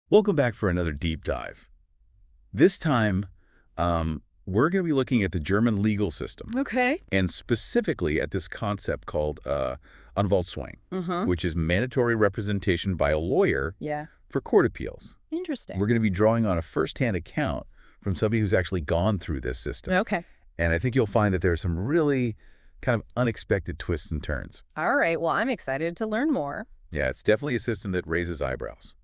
Welcome back for another deep dive. This time, we're going to be looking at the German legal system. Okay. And specifically at this concept called Anwaltszwanges, which is mandatory representation by a lawyer for court appeals. Interesting. We're going to be drawing on a first-hand account from somebody who's actually gone through this system. Okay. And I think you'll find that there are some really kind of unexpected twists and turns. All right. Well, I'm excited to learn more. Yeah, it's definitely a system that raises eyebrows.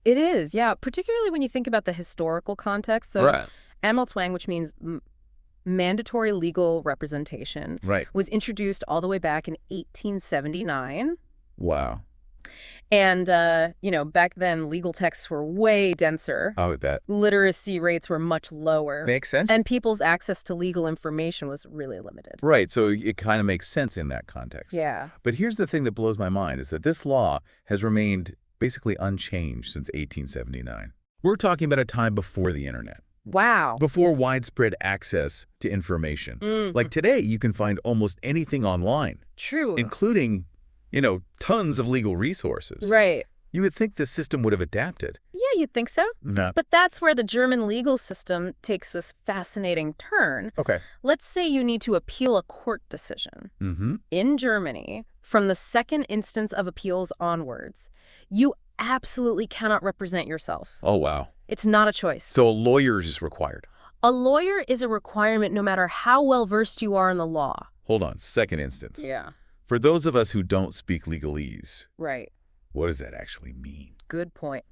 It is, yeah, particularly when you think about the historical context. So Anwaltszwang, which means mandatory legal representation, was introduced all the way back in 1879. Wow. And, back then, legal texts were way denser. I would bet. Literacy rates were much lower. Makes sense. And people's access to legal information was really limited. Right, so it kind of makes sense in that context. Yeah. But here's the thing that blows my mind is that this law has remained basically unchanged since 1879. We're talking about a time before the internet. Wow. Before widespread access to information. Like today, you can find almost anything online. True. Including, tons of legal resources. Right. You would think the system would have adapted. Yeah, you'd think so. No. But that's where the German legal system takes this fascinating turn. Okay. Let's say you need to appeal a court decision. In Germany, from the second instance of appeals onwards, you absolutely cannot represent yourself. Oh, wow. It's not a choice. So a lawyer is required. A lawyer is a requirement no matter how well-versed you are in the law. Hold on, second instance. Yeah. For those of us who don't speak legalese, Right. what does that actually mean? Good point.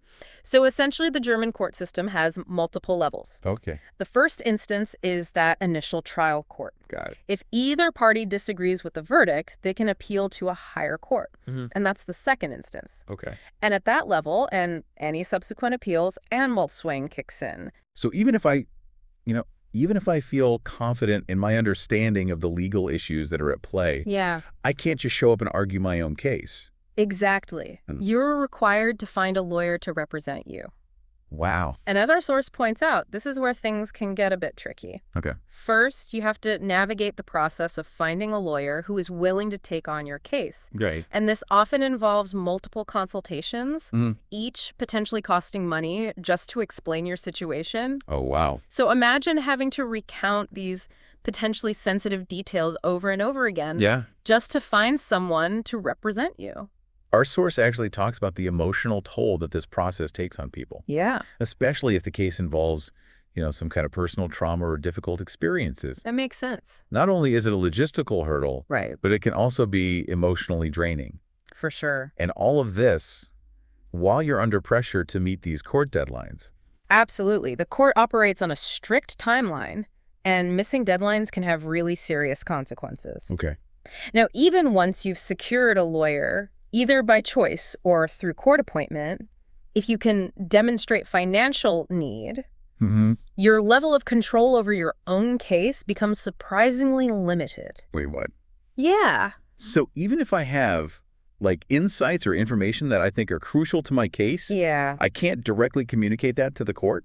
So essentially, the German court system has multiple levels. Okay. The first instance is that initial trial court. Got it. If either party disagrees with the verdict, they can appeal to a higher court. And that's the second instance. Okay. And at that level, and any subsequent appeals, Anwaltszwang kicks in. So even if I feel confident in my understanding of the legal issues that are at play, I can't just show up and argue my own case. Exactly. You're required to find a lawyer to represent you. Wow. And as our source points out, this is where things can get a bit tricky. Okay. First, you have to navigate the process of finding a lawyer who is willing to take on your case. Right. And this often involves multiple consultations, each potentially costing money just to explain your situation. Oh, wow. So imagine having to recount these potentially sensitive details over and over again just to find someone to represent you. Our source actually talks about the emotional toll that this process takes on people. Yeah. Especially if the case involves, some kind of personal trauma or difficult experiences. That makes sense. Not only is it a logistical hurdle, Right. but it can also be emotionally draining. For sure. And all of this while you're under pressure to meet these court deadlines. Absolutely. The court operates on a strict timeline, and missing deadlines can have really serious consequences. Okay. Now, even once you've secured a lawyer, either by choice or through court appointment, if you can demonstrate financial need, your level of control over your own case becomes surprisingly limited. Wait, what? Yeah. So even if I have, insights or information that I think are crucial to my case, I can't directly communicate that to the court?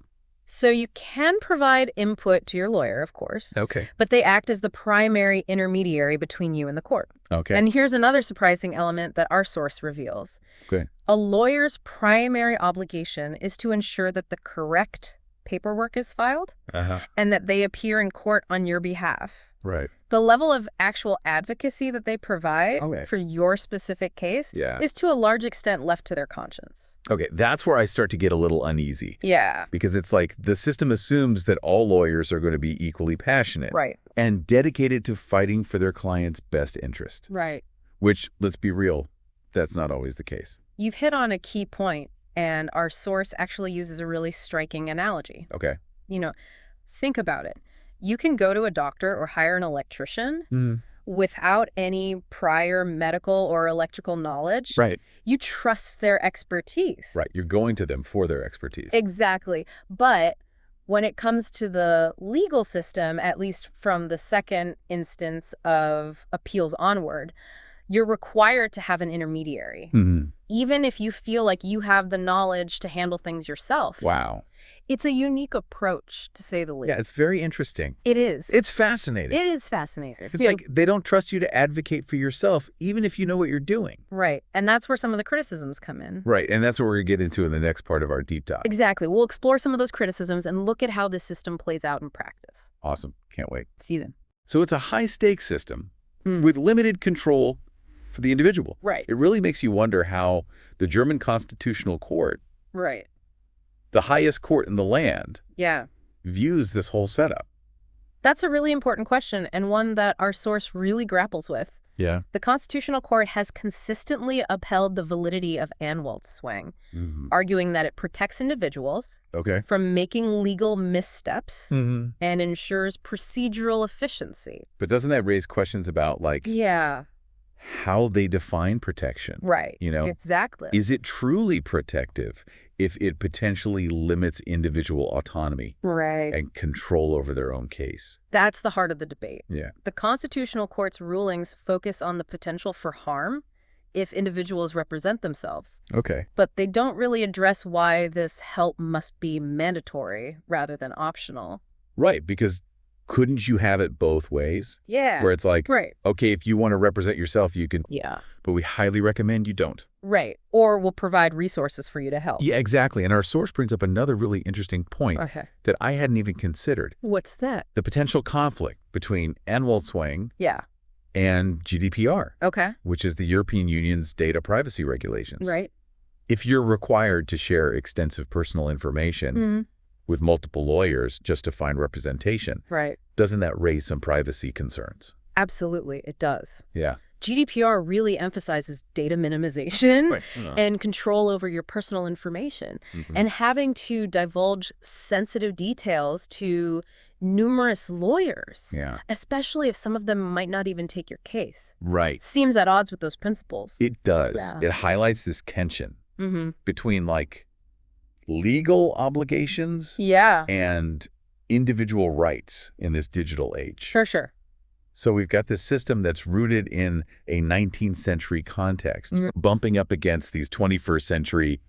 So you can provide input to your lawyer, of course. Okay. But they act as the primary intermediary between you and the court. Okay. And here's another surprising element that our source reveals. Okay. A lawyer's primary obligation is to ensure that the correct paperwork is filed and that they appear in court on your behalf. Right. The level of actual advocacy that they provide for your specific case is to a large extent left to their conscience. Okay, that's where I start to get a little uneasy. Yeah. Because it's like the system assumes that all lawyers are going to be equally passionate. Right. And dedicated to fighting for their client's best interest. Right. Which, let's be real, that's not always the case. You've hit on a key point, and our source actually uses a really striking analogy. Okay. Think about it. You can go to a doctor or hire an electrician without any prior medical or electrical knowledge. Right. You trust their expertise. Right. You're going to them for their expertise. Exactly. But when it comes to the legal system, at least from the second instance of appeals onward, you're required to have an intermediary. even if you feel like you have the knowledge to handle things yourself. Wow. It's a unique approach, to say the least. Yeah, it's very interesting. It is. It's fascinating. It is fascinating. It's like they don't trust you to advocate for yourself, even if you know what you're doing. Right. And that's where some of the criticisms come in. Right. And that's what we're going to get into in the next part of our deep dive. Exactly. We'll explore some of those criticisms and look at how this system plays out in practice. Awesome. Can't wait. See you then. So it's a high-stakes system with limited control for the individual. Right. It really makes you wonder how the German Constitutional Court, right, the highest court in the land, views this whole setup. That's a really important question, and one that our source really grapples with. Yeah. The Constitutional Court has consistently upheld the validity of Anwaltszwang, arguing that it protects individuals from making legal missteps and ensures procedural efficiency. But doesn't that raise questions about, like, how they define protection? Right. You know? Exactly. Is it truly protective if it potentially limits individual autonomy and control over their own case? That's the heart of the debate. Yeah. The Constitutional Court's rulings focus on the potential for harm if individuals represent themselves. Okay. But they don't really address why this help must be mandatory rather than optional. Right, because couldn't you have it both ways? Yeah. Where it's like, okay, if you want to represent yourself, you can. Yeah. But we highly recommend you don't. Right. Or we'll provide resources for you to help. Yeah, exactly. And our source brings up another really interesting point that I hadn't even considered. What's that? The potential conflict between Anwaltszwang and GDPR, which is the European Union's data privacy regulations. Right. If you're required to share extensive personal information with multiple lawyers just to find representation, doesn't that raise some privacy concerns? Absolutely, it does. Yeah. GDPR really emphasizes data minimization and control over your personal information. And having to divulge sensitive details to numerous lawyers, especially if some of them might not even take your case. Right. Seems at odds with those principles. It does. It highlights this tension between, like, legal obligations and individual rights in this digital age. For sure. So we've got this system that's rooted in a 19th century context, bumping up against these 21st century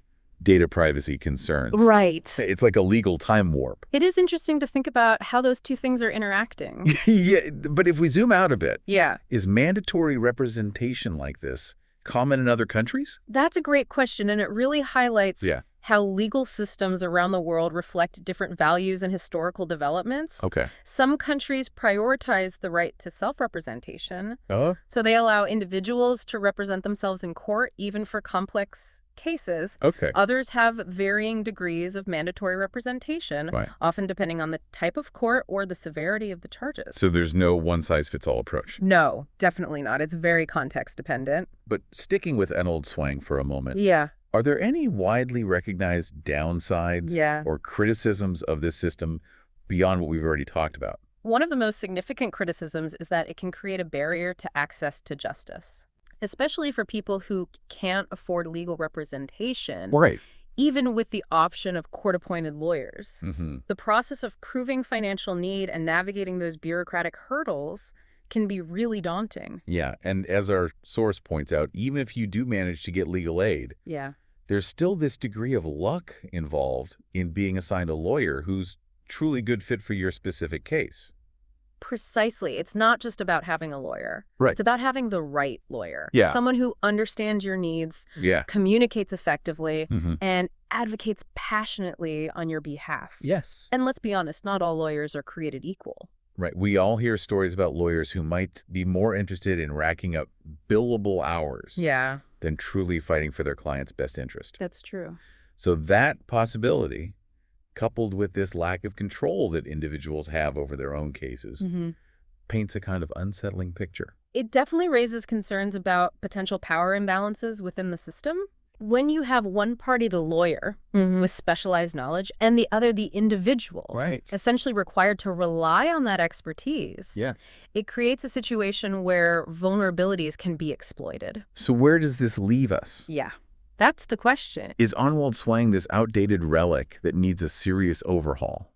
data privacy concerns. Right. It's like a legal time warp. It is interesting to think about how those two things are interacting. Yeah, but if we zoom out a bit, is mandatory representation like this common in other countries? That's a great question, and it really highlights how legal systems around the world reflect different values and historical developments. Some countries prioritize the right to self-representation, so they allow individuals to represent themselves in court, even for complex cases. Others have varying degrees of mandatory representation, often depending on the type of court or the severity of the charges. So there's no one-size-fits-all approach? No, definitely not. It's very context-dependent. But sticking with Anwaltszwang for a moment. Are there any widely recognized downsides or criticisms of this system beyond what we've already talked about? One of the most significant criticisms is that it can create a barrier to access to justice, especially for people who can't afford legal representation, even with the option of court-appointed lawyers. The process of proving financial need and navigating those bureaucratic hurdles can be really daunting. Yeah, and as our source points out, even if you do manage to get legal aid, there's still this degree of luck involved in being assigned a lawyer who's truly good fit for your specific case. Precisely. It's not just about having a lawyer. It's about having the right lawyer. Someone who understands your needs, communicates effectively, and advocates passionately on your behalf. And let's be honest, not all lawyers are created equal. We all hear stories about lawyers who might be more interested in racking up billable hours than truly fighting for their client's best interest. That's true. So that possibility, coupled with this lack of control that individuals have over their own cases, paints a kind of unsettling picture. It definitely raises concerns about potential power imbalances within the system. When you have one party, the lawyer, with specialized knowledge, and the other, the individual, essentially required to rely on that expertise, it creates a situation where vulnerabilities can be exploited. So where does this leave us? That's the question. Is Anwaltszwang this outdated relic that needs a serious overhaul?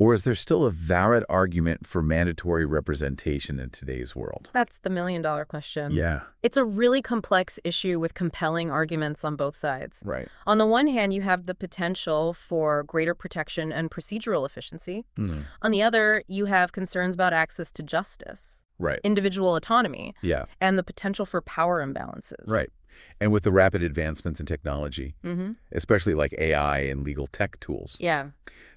Or is there still a valid argument for mandatory representation in today's world? That's the million-dollar question. Yeah. It's a really complex issue with compelling arguments on both sides. Right. On the one hand, you have the potential for greater protection and procedural efficiency. Mm-hmm. On the other, you have concerns about access to justice, Right. individual autonomy, Yeah. and the potential for power imbalances. Right. And with the rapid advancements in technology, especially like AI and legal tech tools, Yeah.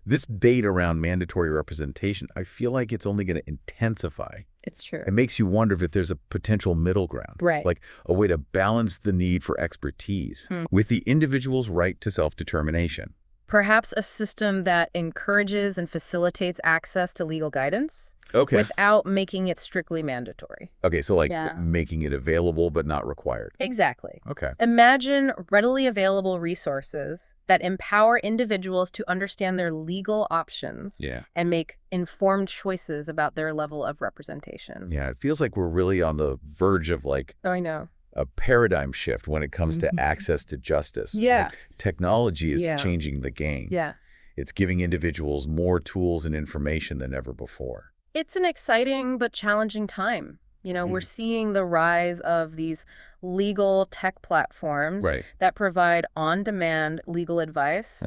this debate around mandatory representation, I feel like it's only going to intensify. It's true. It makes you wonder if there's a potential middle ground, Right. like a way to balance the need for expertise with the individual's right to self-determination. Perhaps a system that encourages and facilitates access to legal guidance without making it strictly mandatory. Okay, so like making it available but not required. Exactly. Okay. Imagine readily available resources that empower individuals to understand their legal options and make informed choices about their level of representation. Yeah, it feels like we're really on the verge of like I know. a paradigm shift when it comes to access to justice. Yes. Like, technology is changing the game. Yeah. It's giving individuals more tools and information than ever before. It's an exciting but challenging time. You know, we're seeing the rise of these legal tech platforms that provide on-demand legal advice,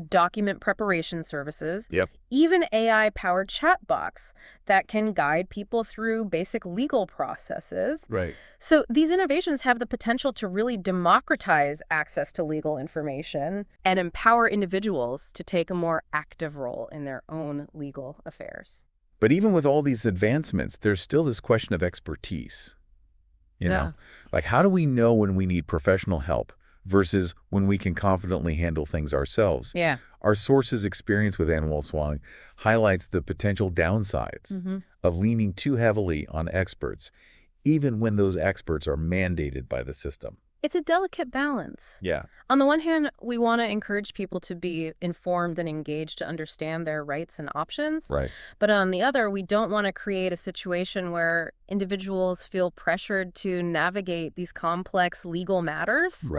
document preparation services, even AI-powered chatbots that can guide people through basic legal processes. Right. So these innovations have the potential to really democratize access to legal information and empower individuals to take a more active role in their own legal affairs. But even with all these advancements, there's still this question of expertise. You know, like how do we know when we need professional help versus when we can confidently handle things ourselves? Yeah. Our source's experience with Anwaltszwanges highlights the potential downsides of leaning too heavily on experts, even when those experts are mandated by the system. It's a delicate balance. Yeah. On the one hand, we want to encourage people to be informed and engaged to understand their rights and options. Right. But on the other, we don't want to create a situation where individuals feel pressured to navigate these complex legal matters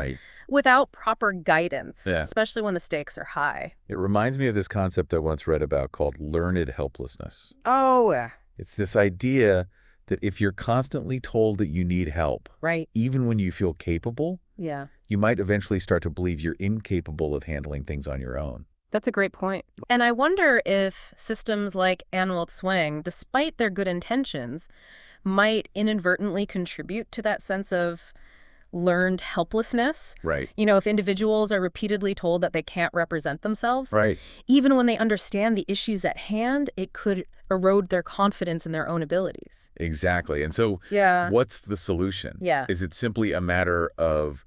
without proper guidance, especially when the stakes are high. It reminds me of this concept I once read about called learned helplessness. Oh. It's this idea that if you're constantly told that you need help, even when you feel capable, you might eventually start to believe you're incapable of handling things on your own. That's a great point. And I wonder if systems like Anwaltszwanges, despite their good intentions, might inadvertently contribute to that sense of learned helplessness. Right. You know, if individuals are repeatedly told that they can't represent themselves, even when they understand the issues at hand, it could erode their confidence in their own abilities. Exactly. And so what's the solution? Is it simply a matter of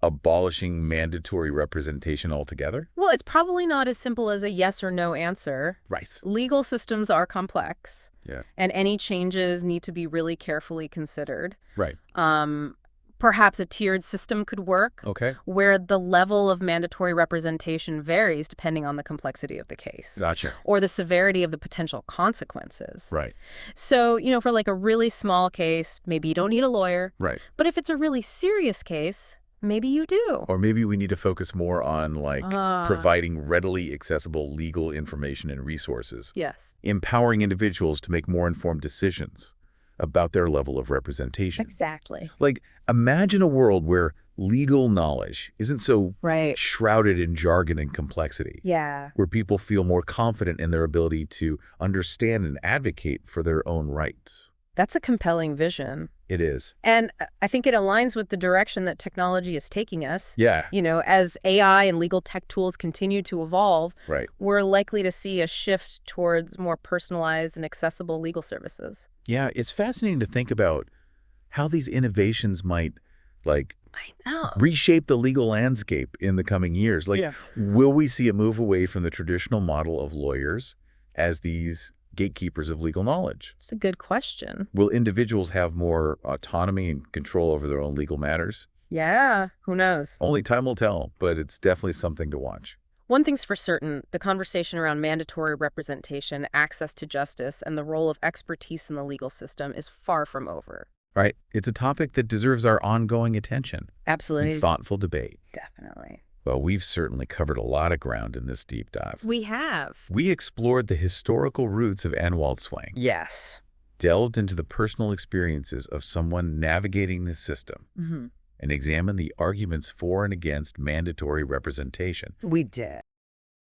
abolishing mandatory representation altogether? Well, it's probably not as simple as a yes or no answer. Right. Legal systems are complex. And any changes need to be really carefully considered. Right. Perhaps a tiered system could work, where the level of mandatory representation varies depending on the complexity of the case. Gotcha. Or the severity of the potential consequences. Right. So, you know, for like a really small case, maybe you don't need a lawyer. Right. But if it's a really serious case, maybe you do. Or maybe we need to focus more on like providing readily accessible legal information and resources. Yes. Empowering individuals to make more informed decisions about their level of representation. Exactly. Like, imagine a world where legal knowledge isn't so shrouded in jargon and complexity. Yeah. Where people feel more confident in their ability to understand and advocate for their own rights. That's a compelling vision. It is. And I think it aligns with the direction that technology is taking us. Yeah. You know, as AI and legal tech tools continue to evolve, we're likely to see a shift towards more personalized and accessible legal services. Yeah, it's fascinating to think about how these innovations might, like, reshape the legal landscape in the coming years. Like, will we see a move away from the traditional model of lawyers as these gatekeepers of legal knowledge? It's a good question. Will individuals have more autonomy and control over their own legal matters? Yeah, who knows? Only time will tell, but it's definitely something to watch. One thing's for certain, the conversation around mandatory representation, access to justice, and the role of expertise in the legal system is far from over. Right. It's a topic that deserves our ongoing attention. Absolutely. And thoughtful debate. Definitely. Well, we've certainly covered a lot of ground in this deep dive. We have. We explored the historical roots of Anwaltszwangs. Yes. Delved into the personal experiences of someone navigating this system. And examined the arguments for and against mandatory representation. We did.